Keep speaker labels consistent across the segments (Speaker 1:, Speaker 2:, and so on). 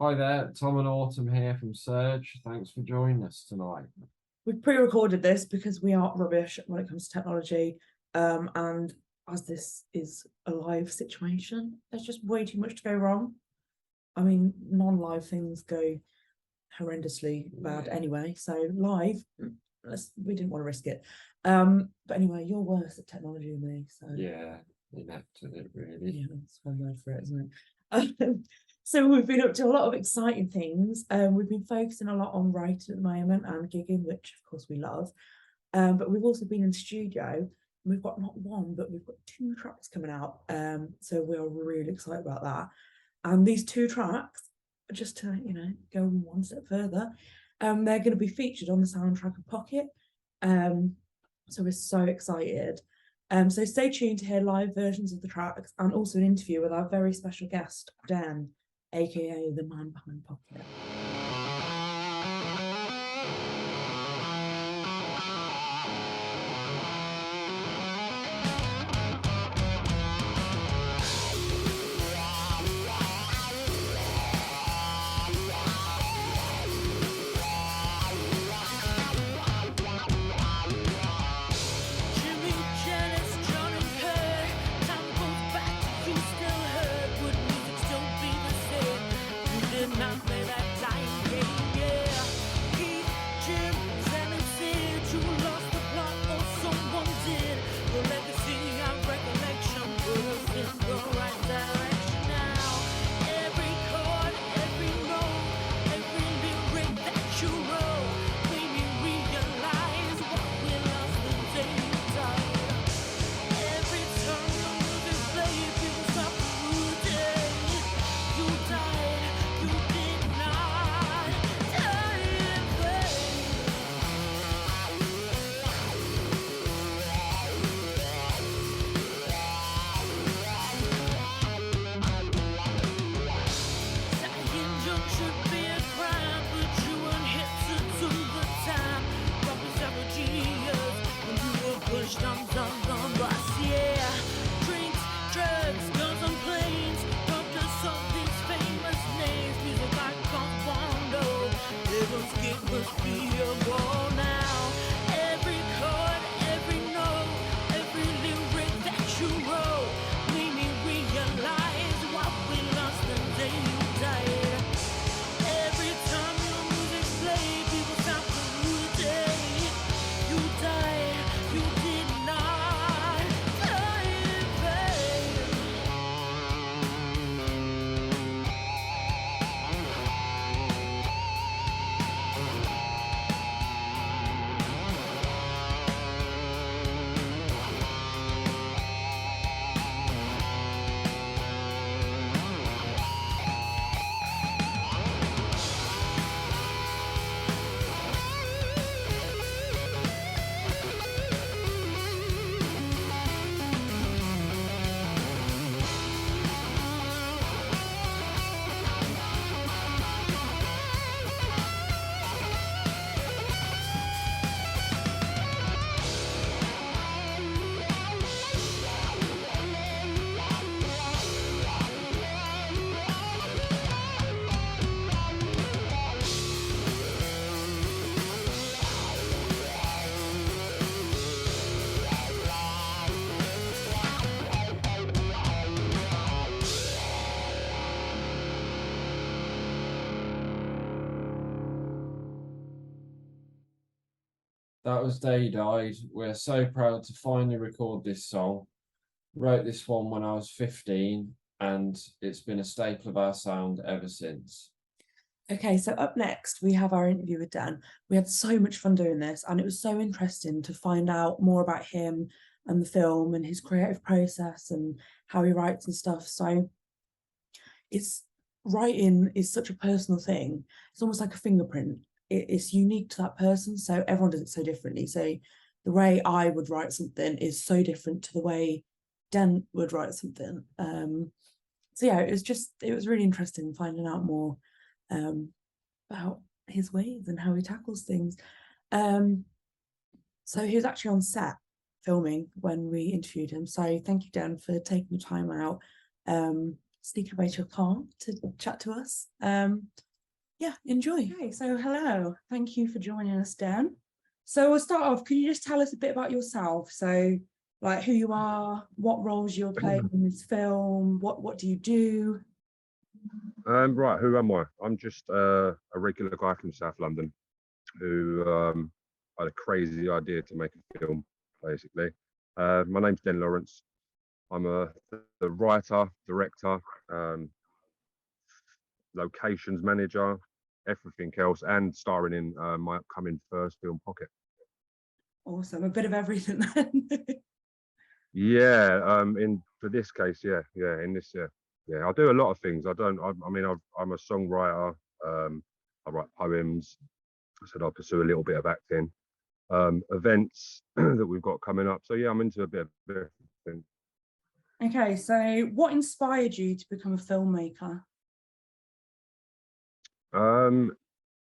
Speaker 1: Hi there, Tom and Autumn here from Surge. Thanks for joining us tonight.
Speaker 2: We've pre-recorded this because we are rubbish when it comes to technology. And as this is a live situation, there's just way too much to go wrong. I mean, non-live things go horrendously bad anyway. So live, we didn't want to risk it. But anyway, you're worse at technology than me. So
Speaker 1: Yeah, inept at it, really.
Speaker 2: yeah, that's one word for it, isn't it? So we've been up to a lot of exciting things. We've been focusing a lot on writing at the moment and gigging, which of course we love. But we've also been in the studio. We've got not one, but we've got two tracks coming out. So we are really excited about that. And these two tracks, just to go one step further, they're going to be featured on the soundtrack of Pocket. So we're so excited. So stay tuned to hear live versions of the tracks and also an interview with our very special guest, Dan, aka the man behind Pocket.
Speaker 1: That was Day Died. We're so proud to finally record this song. Wrote this one when I was 15, and it's been a staple of our sound ever since.
Speaker 2: Okay, so up next we have our interview with Dan. We had so much fun doing this, and it was so interesting to find out more about him and the film and his creative process and how he writes and stuff. So it's writing is such a personal thing. It's almost like a fingerprint. It's unique to that person, so everyone does it so differently. So the way I would write something is so different to the way Dan would write something. So yeah, it was really interesting finding out more about his ways and how he tackles things. So he was actually on set filming when we interviewed him. So thank you, Dan, for taking the time out. sneak away to a car to chat to us. Yeah, enjoy. Okay, so hello, thank you for joining us, Dan. So we'll start off, can you just tell us a bit about yourself? So like who you are, what roles you're playing in this film, what do you do?
Speaker 3: Right, who am I? I'm just a regular guy from South London who had a crazy idea to make a film, basically. My name's Den Lawrence. I'm the writer, director, locations manager, everything else, and starring in my upcoming first film, Pocket.
Speaker 2: Awesome, a bit of everything then.
Speaker 3: Yeah, for this case, yeah, in this, yeah, I do a lot of things. I mean, I'm a songwriter. I write poems. I said I'll pursue a little bit of acting. Events that we've got coming up. So yeah, I'm into a bit of everything.
Speaker 2: Okay, so what inspired you to become a filmmaker?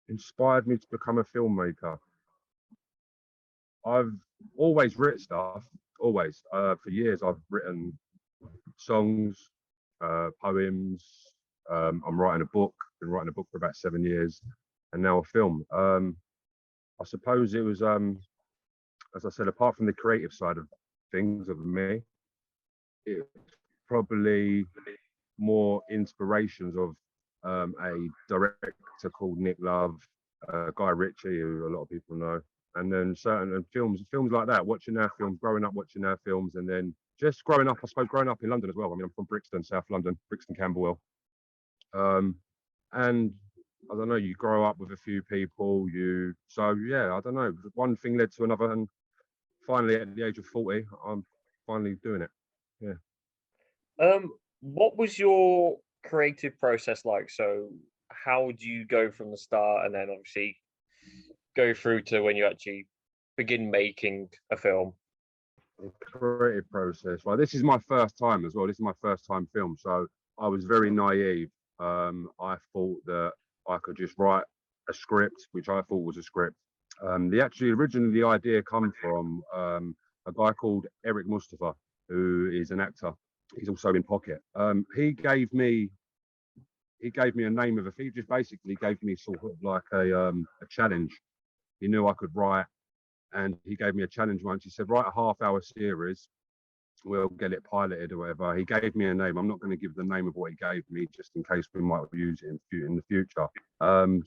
Speaker 3: Inspired me to become a filmmaker. I've always written stuff, always. For years, I've written songs, poems. I'm writing a book. Been writing a book for about 7 years, and now a film. I suppose it was, as I said, apart from the creative side of things of me, it probably more inspirations of a director called Nick Love, Guy Ritchie, who a lot of people know, and then certain films like that. Watching their films, growing up watching their films, and then just growing up, I suppose, growing up in London as well. I mean, I'm from Brixton, South London, Brixton, Camberwell, and I don't know. You grow up with a few people. So yeah, I don't know. One thing led to another, and finally, at the age of 40, I'm finally doing it. Yeah.
Speaker 4: What was your creative process like? So how do you go from the start and then obviously go through to when you actually begin making a film?
Speaker 3: The creative process. Well, this is my first time as well. This is my first time film, so I was very naive. I thought that I could just write a script, which I thought was a script. Originally the idea come from a guy called Eric Mustafa, who is an actor. He's also in Pocket. He gave me a name of a thing. Just basically gave me sort of like a challenge. He knew I could write, and he gave me a challenge once. He said, write a half-hour series. We'll get it piloted or whatever. He gave me a name. I'm not going to give the name of what he gave me, just in case we might use it in the future.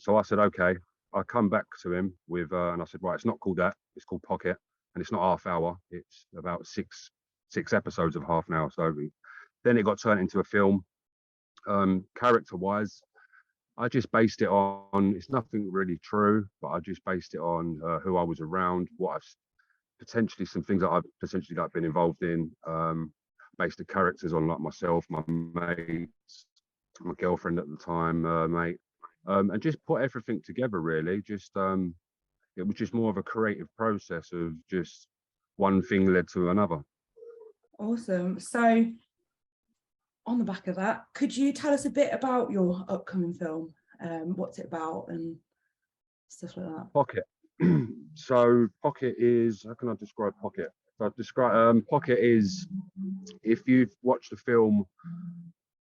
Speaker 3: So I said, okay. I come back to him with, and I said, right, it's not called that. It's called Pocket, and it's not half hour. It's about six episodes of half an hour. So then it got turned into a film. Character-wise, I just based it on, it's nothing really true, but I just based it on who I was around, potentially some things that I've potentially like been involved in. Based the characters on like myself, my mates, my girlfriend at the time, mate, and just put everything together really. Just it was just more of a creative process of just one thing led to another.
Speaker 2: Awesome. So on the back of that, could you tell us a bit about your upcoming film? What's it about and stuff like that?
Speaker 3: Pocket. So Pocket is, how can I describe Pocket? So I've described Pocket is, if you've watched the film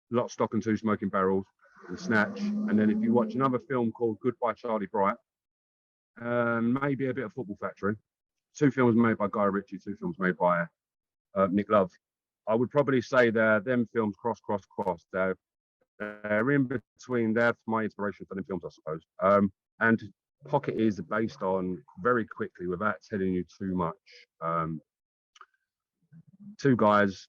Speaker 3: Lock, Stock and Two Smoking Barrels and Snatch, and then if you watch another film called Goodbye Charlie Bright, maybe a bit of Football Factory, 2 films made by Guy Ritchie, 2 films made by Nick Love. I would probably say them films cross. They're in between. That's my inspiration for them films, I suppose. And Pocket is based on, very quickly, without telling you too much, 2 guys,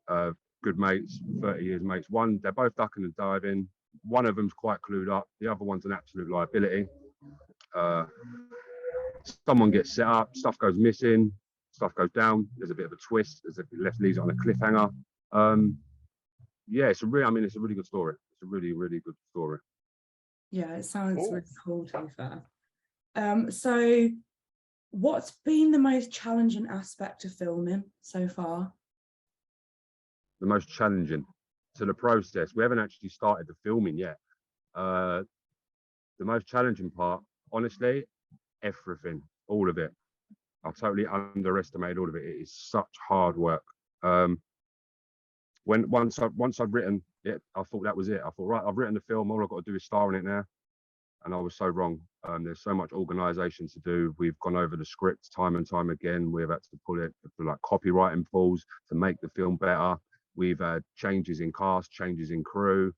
Speaker 3: good mates, 30 years mates. They're both ducking and diving. One of them's quite clued up. The other one's an absolute liability. Someone gets set up, stuff goes missing, stuff goes down. There's a bit of a twist. Leaves it on a cliffhanger. Yeah, it's a really good story. It's a really, really good story.
Speaker 2: Yeah, it sounds
Speaker 4: Cool.
Speaker 2: really cool, to be fair. So what's been the most challenging aspect of filming so far?
Speaker 3: The most challenging to the process. We haven't actually started the filming yet. The most challenging part, honestly, everything, all of it. I totally underestimated all of it. It is such hard work. Once I'd written I thought that was it. I thought, right, I've written the film, all I've got to do is star in it now. And I was so wrong. There's so much organisation to do. We've gone over the script time and time again. We've had to pull it for like copywriting pulls to make the film better. We've had changes in cast, changes in crew,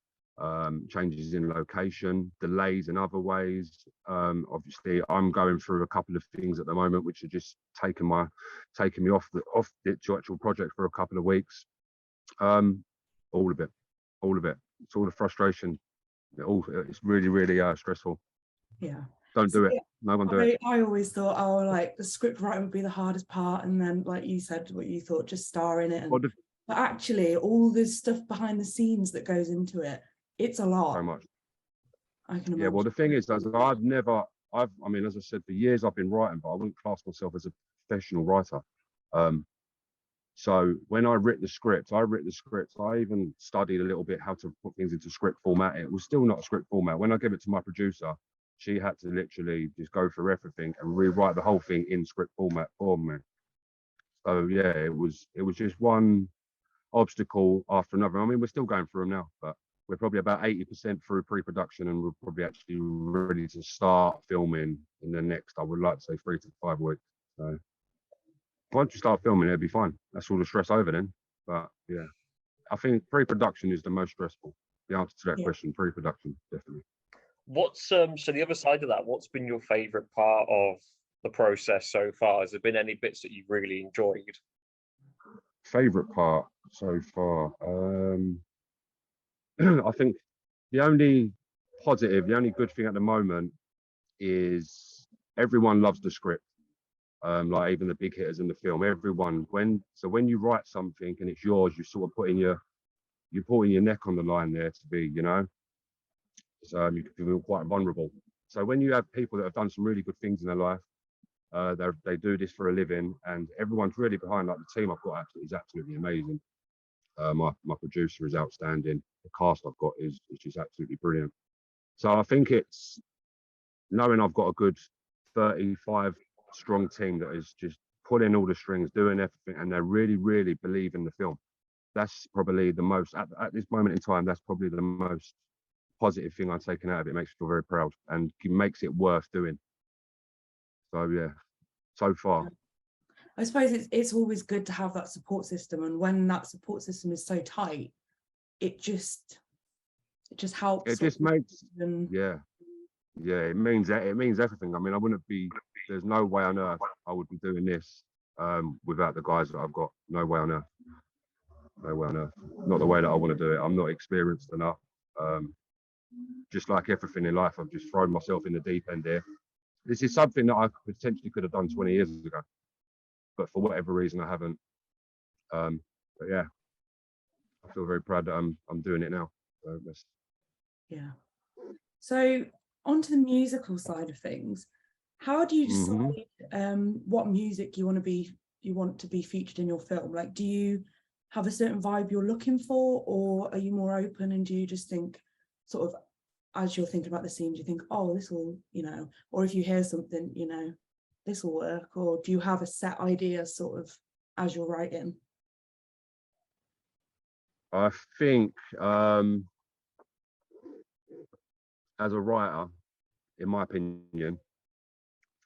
Speaker 3: changes in location, delays in other ways. Obviously, I'm going through a couple of things at the moment which are just taking me off the actual project for a couple of weeks. All of it. It's all the frustration. It's really, really stressful.
Speaker 2: Yeah.
Speaker 3: Don't do it. No one do it.
Speaker 2: I always thought, oh, like the script writing would be the hardest part, and then, like you said, what you thought, just star in it. And, but actually, all the stuff behind the scenes that goes into it, it's a lot.
Speaker 3: So much.
Speaker 2: I can imagine.
Speaker 3: Yeah. Well, the thing is, as I mean, as I said, for years I've been writing, but I wouldn't class myself as a professional writer. So when I wrote the script, I even studied a little bit how to put things into script format. It was still not a script format. When I gave it to my producer, she had to literally just go through everything and rewrite the whole thing in script format for me. So yeah, it was just one obstacle after another. I mean, we're still going through them now, but we're probably about 80% through pre-production, and we're probably actually ready to start filming in the next, I would like to say, 3 to 5 weeks. So once you start filming, it'll be fine. That's all the stress over then. But yeah, I think pre-production is the most stressful. The answer to that question, pre-production, definitely.
Speaker 4: What's so the other side of that? What's been your favourite part of the process so far? Has there been any bits that you've really enjoyed?
Speaker 3: Favorite part so far, I think the only good thing at the moment is everyone loves the script. Like even the big hitters in the film, everyone. When you write something and it's yours, you sort of putting your neck on the line there to be, you know. So you can feel quite vulnerable. So when you have people that have done some really good things in their life, they do this for a living, and everyone's really behind. Like the team I've got is absolutely amazing. My producer is outstanding. The cast I've got is just absolutely brilliant. So I think it's knowing I've got a good 35 strong team that is just pulling all the strings, doing everything, and they really, really believe in the film. That's probably the most, at this moment in time, that's probably the most positive thing I've taken out of it. It makes me feel very proud and makes it worth doing. So yeah, so far.
Speaker 2: I suppose it's always good to have that support system, and when that support system is so tight, it just helps.
Speaker 3: It just makes it means everything. I mean, there's no way on earth I would be doing this without the guys that I've got. No way on earth. Not the way that I want to do it. I'm not experienced enough. Just like everything in life, I've just thrown myself in the deep end here. This is something that I potentially could have done 20 years ago, but for whatever reason I haven't. But yeah, I feel very proud that I'm doing it now. So
Speaker 2: So onto the musical side of things. How do you decide what music you want to be featured in your film? Like, do you have a certain vibe you're looking for, or are you more open, and do you just think sort of as you're thinking about the scenes, you think, oh, this will, you know, or if you hear something, you know, this will work, or do you have a set idea sort of as you're writing?
Speaker 3: I think as a writer, in my opinion,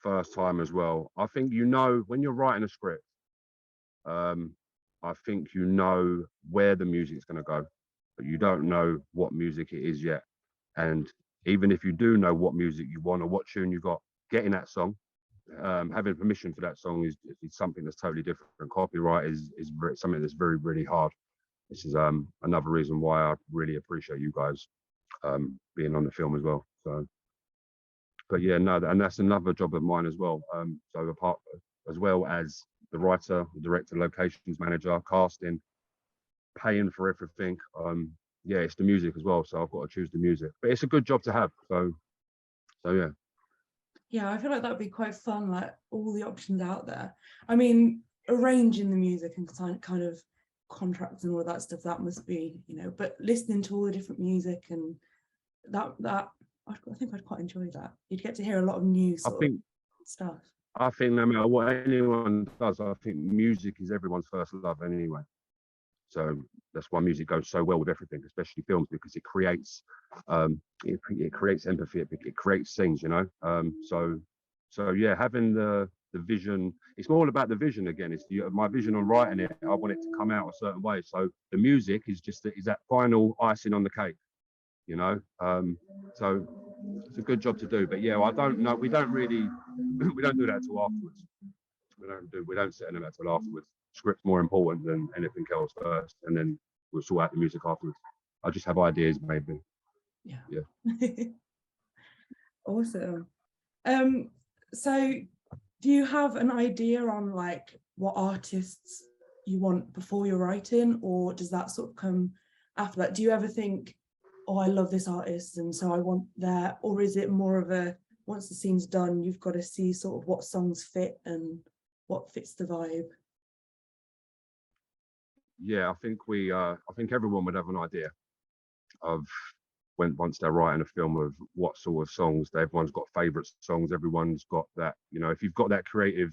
Speaker 3: first time as well, I think, you know, when you're writing a script, I think you know where the music's going to go, but you don't know what music it is yet. And even if you do know what music you want or what tune you got, getting that song, having permission for that song is something that's totally different. Copyright is something that's very, really hard. This is another reason why I really appreciate you guys being on the film as well. So, but yeah, no, and that's another job of mine as well. So apart, as well as the writer, the director, locations manager, casting, paying for everything. Yeah, it's the music as well. So I've got to choose the music, but it's a good job to have. So yeah.
Speaker 2: Yeah, I feel like that would be quite fun, like all the options out there. I mean, arranging the music and kind of contracts and all of that stuff, that must be, you know, but listening to all the different music and that I think I'd quite enjoy that. You'd get to hear a lot of new sort of stuff.
Speaker 3: I think no matter what anyone does, I think music is everyone's first love anyway. So that's why music goes so well with everything, especially films, because it creates it creates empathy, it creates scenes, you know. So yeah, having the vision, it's all about the vision again. It's my vision on writing it. I want it to come out a certain way. So the music is just is that final icing on the cake, you know. So it's a good job to do. But yeah, I don't know. We don't really we don't do that till afterwards. We don't set them out till afterwards. Script's more important than anything else first, and then we'll sort out the music afterwards. I just have ideas, maybe.
Speaker 2: Yeah. Awesome. So do you have an idea on like what artists you want before you're writing, or does that sort of come after that? Do you ever think, oh, I love this artist and so I want that, or is it more of a, once the scene's done, you've got to see sort of what songs fit and what fits the vibe?
Speaker 3: Yeah, I think everyone would have an idea of once they're writing a film of what sort of songs. Everyone's got favorite songs. Everyone's got that, you know, if you've got that creative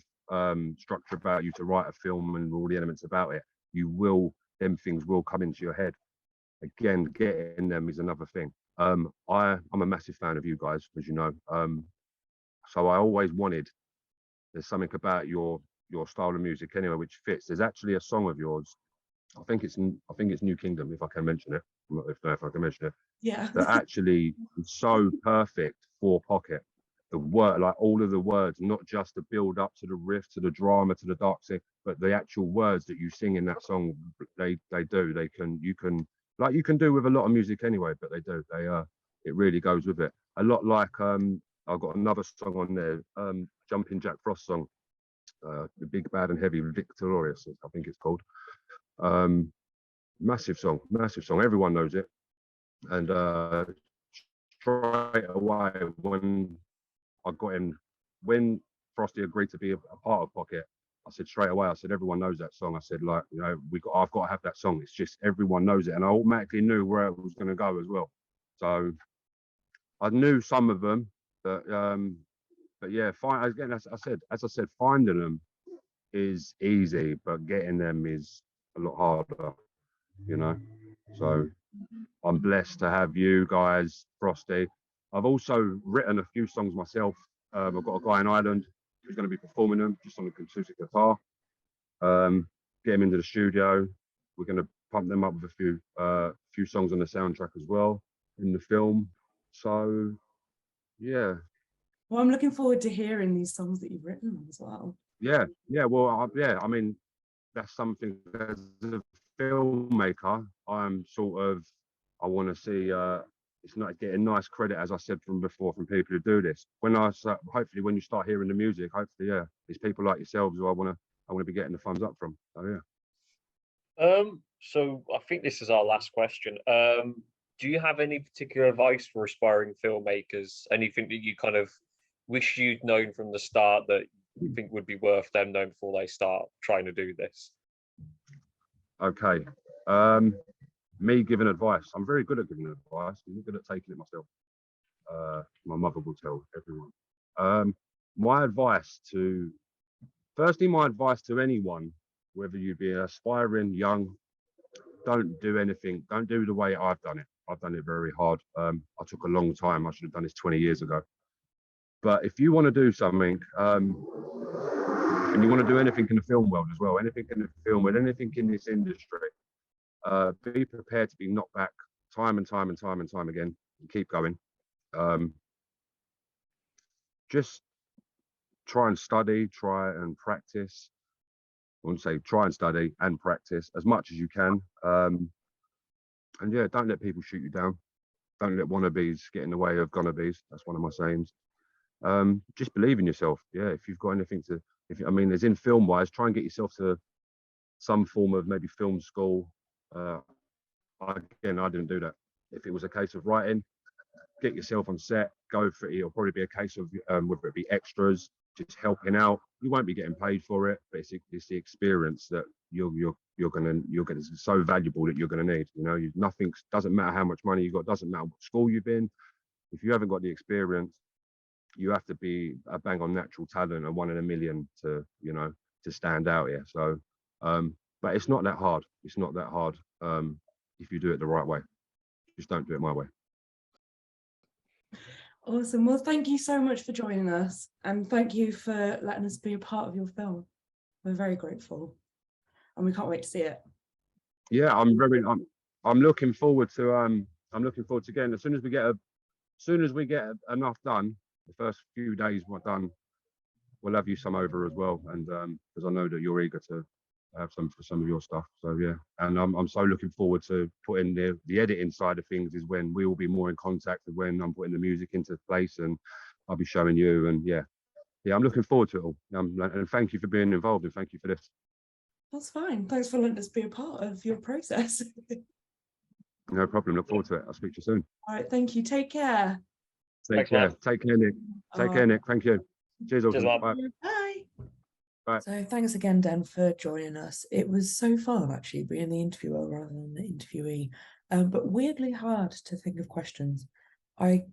Speaker 3: structure about you to write a film and all the elements about it, them things will come into your head. Again, getting them is another thing. I'm a massive fan of you guys, as you know. So I always wanted, there's something about your style of music anyway which fits. There's actually a song of yours, I think it's New Kingdom, if I can mention it. I'm not if I can mention it.
Speaker 2: Yeah.
Speaker 3: That actually is so perfect for Pocket. The word, like all of the words, not just the build up to the riff, to the drama, to the dark scene, but the actual words that you sing in that song, you can do with a lot of music anyway, but it really goes with it. A lot like I've got another song on there, Jumping Jack Frost song, the Big Bad and Heavy Victorious, I think it's called. Massive song. Everyone knows it. And straight away when Frosty agreed to be a part of Pocket, I said straight away, everyone knows that song. I said, like, you know, I've got to have that song. It's just everyone knows it, and I automatically knew where it was going to go as well. So I knew some of them, but yeah, as I said, finding them is easy, but getting them is a lot harder, you know. So I'm blessed to have you guys, Frosty. I've also written a few songs myself. I've got a guy in Ireland who's going to be performing them just on the acoustic guitar. Get him into the studio. We're going to pump them up with a few songs on the soundtrack as well in the film. So yeah.
Speaker 2: Well, I'm looking forward to hearing these songs that you've written as well.
Speaker 3: Yeah. Well, I mean, that's something as a filmmaker, I want to see it's not getting nice credit, as I said from before, from people who do this. Hopefully when you start hearing the music, hopefully, yeah, it's people like yourselves who I want to be getting the thumbs up from. So yeah.
Speaker 4: So I think this is our last question. Do you have any particular advice for aspiring filmmakers? Anything that you kind of wish you'd known from the start that you think would be worth them knowing before they start trying to do this?
Speaker 3: Okay. Me giving advice. I'm very good at giving advice. I'm not good at taking it myself. My mother will tell everyone. My advice to anyone, whether you be aspiring, young, don't do anything. Don't do the way I've done it. I've done it very hard. I took a long time. I should have done this 20 years ago. But if you want to do something, and you want to do anything in the film world as well, anything in the film world, anything in this industry, be prepared to be knocked back time and time again, and keep going. Just try and study, try and practice. I wouldn't say try and study and practice as much as you can. And yeah, don't let people shoot you down. Don't let wannabes get in the way of gonnabes. That's one of my sayings. Just believe in yourself. Yeah, if you've got anything to, as in film wise, try and get yourself to some form of maybe film school. I didn't do that. If it was a case of writing, get yourself on set, go for it. It'll probably be a case of whether it be extras, just helping out. You won't be getting paid for it, but it's the experience that you're gonna it's so valuable that you're gonna need. You know, nothing doesn't matter how much money you got, doesn't matter what school you've been. If you haven't got the experience, you have to be a bang on natural talent and 1 in a million to stand out here. So but it's not that hard. It's not that hard if you do it the right way. Just don't do it my way.
Speaker 2: Awesome. Well, thank you so much for joining us, and thank you for letting us be a part of your film. We're very grateful, and we can't wait to see it.
Speaker 3: Yeah, I'm looking forward to getting, as soon as we get enough done, the first few days we're done, we'll have you some over as well, and because I know that you're eager to have some for some of your stuff. So yeah, and I'm so looking forward to putting the editing side of things, is when we will be more in contact with, when I'm putting the music into place and I'll be showing you. And yeah, I'm looking forward to it all. And thank you for being involved, and thank you for this.
Speaker 2: That's fine. Thanks for letting us be a part of your process.
Speaker 3: No problem. Look forward to it. I'll speak to you soon.
Speaker 2: All right. Thank you. Take care.
Speaker 3: Take care. Take care, Nick. Take care, Nick. Thank you. Cheers, all.
Speaker 4: man.
Speaker 3: Bye.
Speaker 2: Bye.
Speaker 3: Bye.
Speaker 2: So thanks again, Dan, for joining us. It was so fun, actually, being the interviewer rather than the interviewee, but weirdly hard to think of questions. I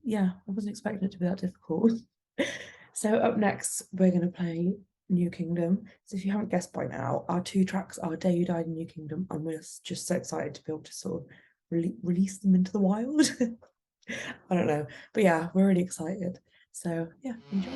Speaker 2: wasn't expecting it to be that difficult. So up next, we're going to play New Kingdom. So if you haven't guessed by now, our 2 tracks are Day You Died in New Kingdom, and we're just so excited to be able to sort of release them into the wild. I don't know, but yeah, we're really excited. So yeah, enjoy.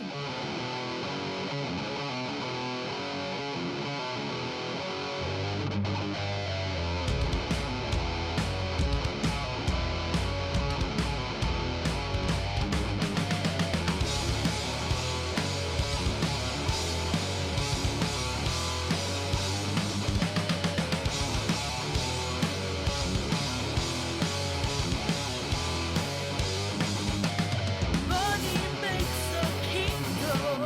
Speaker 5: Money makes the kingdom.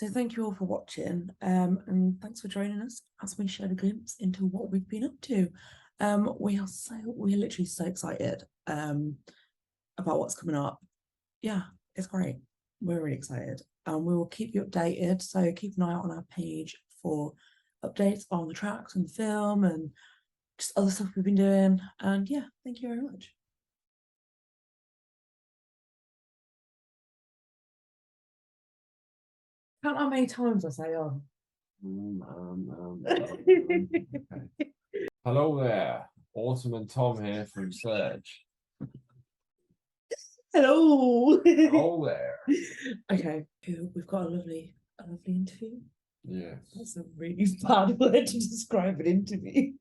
Speaker 2: So thank you all for watching, and thanks for joining us as we shared a glimpse into what we've been up to. We're literally so excited about what's coming up. Yeah, it's great. We're really excited, and we will keep you updated. So keep an eye out on our page for updates on the tracks and the film and just other stuff we've been doing. And yeah, thank you very much. Count how many times I say on.
Speaker 1: Okay. Hello there, Autumn and Tom here from Surge.
Speaker 2: Hello.
Speaker 1: Hello there.
Speaker 2: Okay, we've got a lovely interview.
Speaker 1: Yes.
Speaker 2: That's a really bad word to describe an interview.